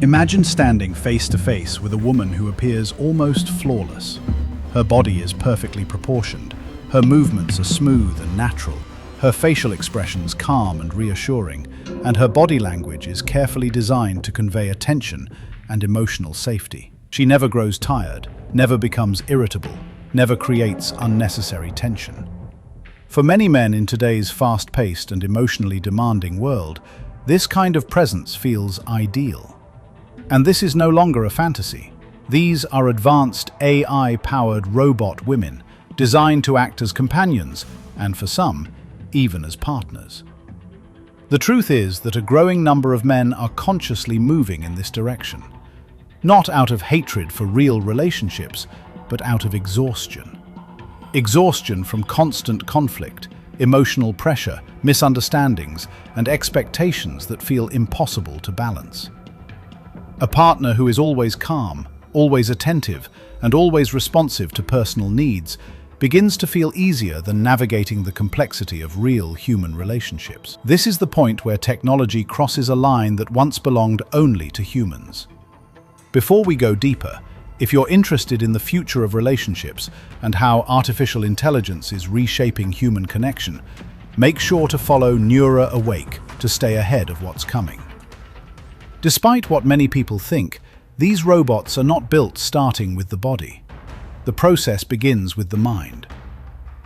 Imagine standing face to face with a woman who appears almost flawless. Her body is perfectly proportioned, her movements are smooth and natural, her facial expressions calm and reassuring, and her body language is carefully designed to convey attention and emotional safety. She never grows tired, never becomes irritable, never creates unnecessary tension. For many men in today's fast-paced and emotionally demanding world, this kind of presence feels ideal. And this is no longer a fantasy. These are advanced AI-powered robot women, designed to act as companions, and for some, even as partners. The truth is that a growing number of men are consciously moving in this direction. Not out of hatred for real relationships, but out of exhaustion. Exhaustion from constant conflict, emotional pressure, misunderstandings, and expectations that feel impossible to balance. A partner who is always calm, always attentive, and always responsive to personal needs begins to feel easier than navigating the complexity of real human relationships. This is the point where technology crosses a line that once belonged only to humans. Before we go deeper, if you're interested in the future of relationships and how artificial intelligence is reshaping human connection, make sure to follow Neura Awake to stay ahead of what's coming. Despite what many people think, these robots are not built starting with the body. The process begins with the mind.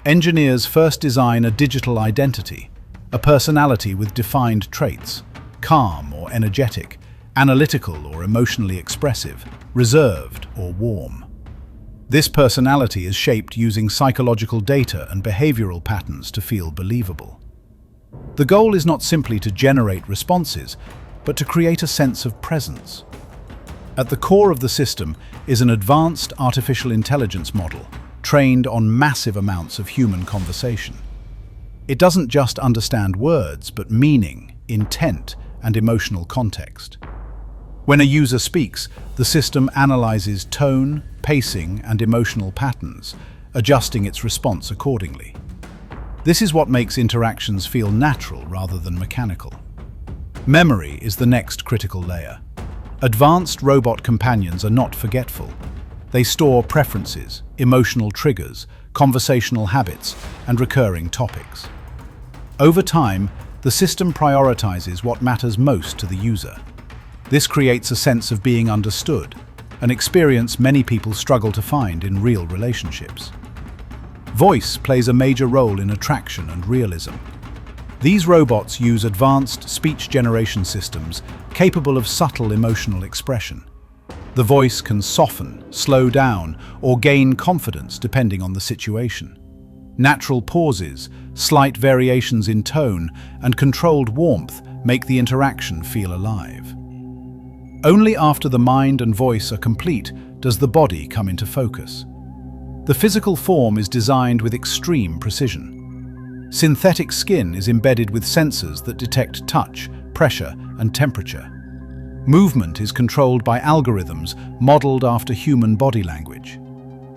Engineers first design a digital identity, a personality with defined traits, calm or energetic, analytical or emotionally expressive, reserved or warm. This personality is shaped using psychological data and behavioral patterns to feel believable. The goal is not simply to generate responses, but to create a sense of presence. At the core of the system is an advanced artificial intelligence model, trained on massive amounts of human conversation. It doesn't just understand words, but meaning, intent, and emotional context. When a user speaks, the system analyzes tone, pacing, and emotional patterns, adjusting its response accordingly. This is what makes interactions feel natural rather than mechanical. Memory is the next critical layer. Advanced robot companions are not forgetful. They store preferences, emotional triggers, conversational habits, and recurring topics. Over time, the system prioritizes what matters most to the user. This creates a sense of being understood, an experience many people struggle to find in real relationships. Voice plays a major role in attraction and realism. These robots use advanced speech generation systems capable of subtle emotional expression. The voice can soften, slow down, or gain confidence depending on the situation. Natural pauses, slight variations in tone, and controlled warmth make the interaction feel alive. Only after the mind and voice are complete does the body come into focus. The physical form is designed with extreme precision. Synthetic skin is embedded with sensors that detect touch, pressure, and temperature. Movement is controlled by algorithms modeled after human body language.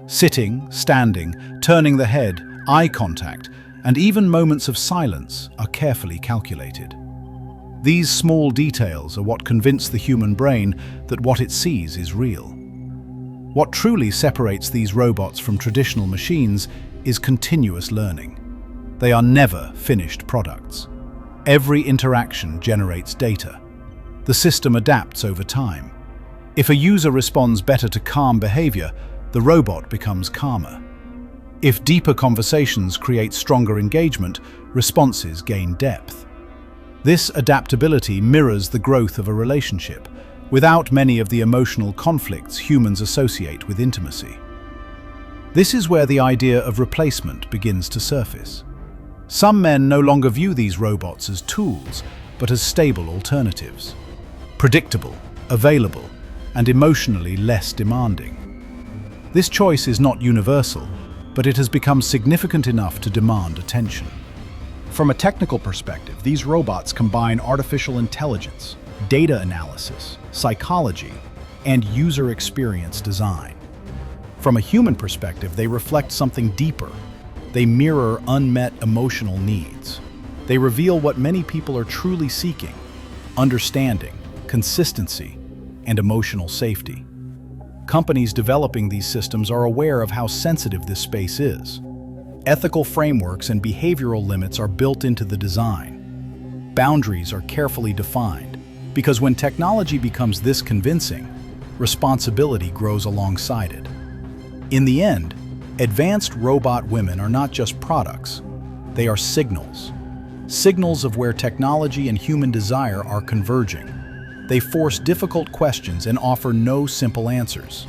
Sitting, standing, turning the head, eye contact, and even moments of silence are carefully calculated. These small details are what convince the human brain that what it sees is real. What truly separates these robots from traditional machines is continuous learning. They are never finished products. Every interaction generates data. The system adapts over time. If a user responds better to calm behavior, the robot becomes calmer. If deeper conversations create stronger engagement, responses gain depth. This adaptability mirrors the growth of a relationship, without many of the emotional conflicts humans associate with intimacy. This is where the idea of replacement begins to surface. Some men no longer view these robots as tools, but as stable alternatives. Predictable, available, and emotionally less demanding. This choice is not universal, but it has become significant enough to demand attention. From a technical perspective, these robots combine artificial intelligence, data analysis, psychology, and user experience design. From a human perspective, they reflect something deeper. They mirror unmet emotional needs. They reveal what many people are truly seeking: understanding, consistency, and emotional safety. Companies developing these systems are aware of how sensitive this space is. Ethical frameworks and behavioral limits are built into the design. Boundaries are carefully defined, because when technology becomes this convincing, responsibility grows alongside it. In the end, advanced robot women are not just products, they are signals. Signals of where technology and human desire are converging. They force difficult questions and offer no simple answers.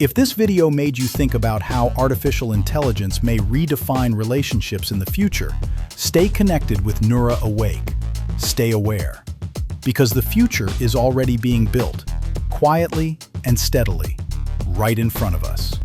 If this video made you think about how artificial intelligence may redefine relationships in the future, stay connected with Neura Awake. Stay aware. Because the future is already being built, quietly and steadily, right in front of us.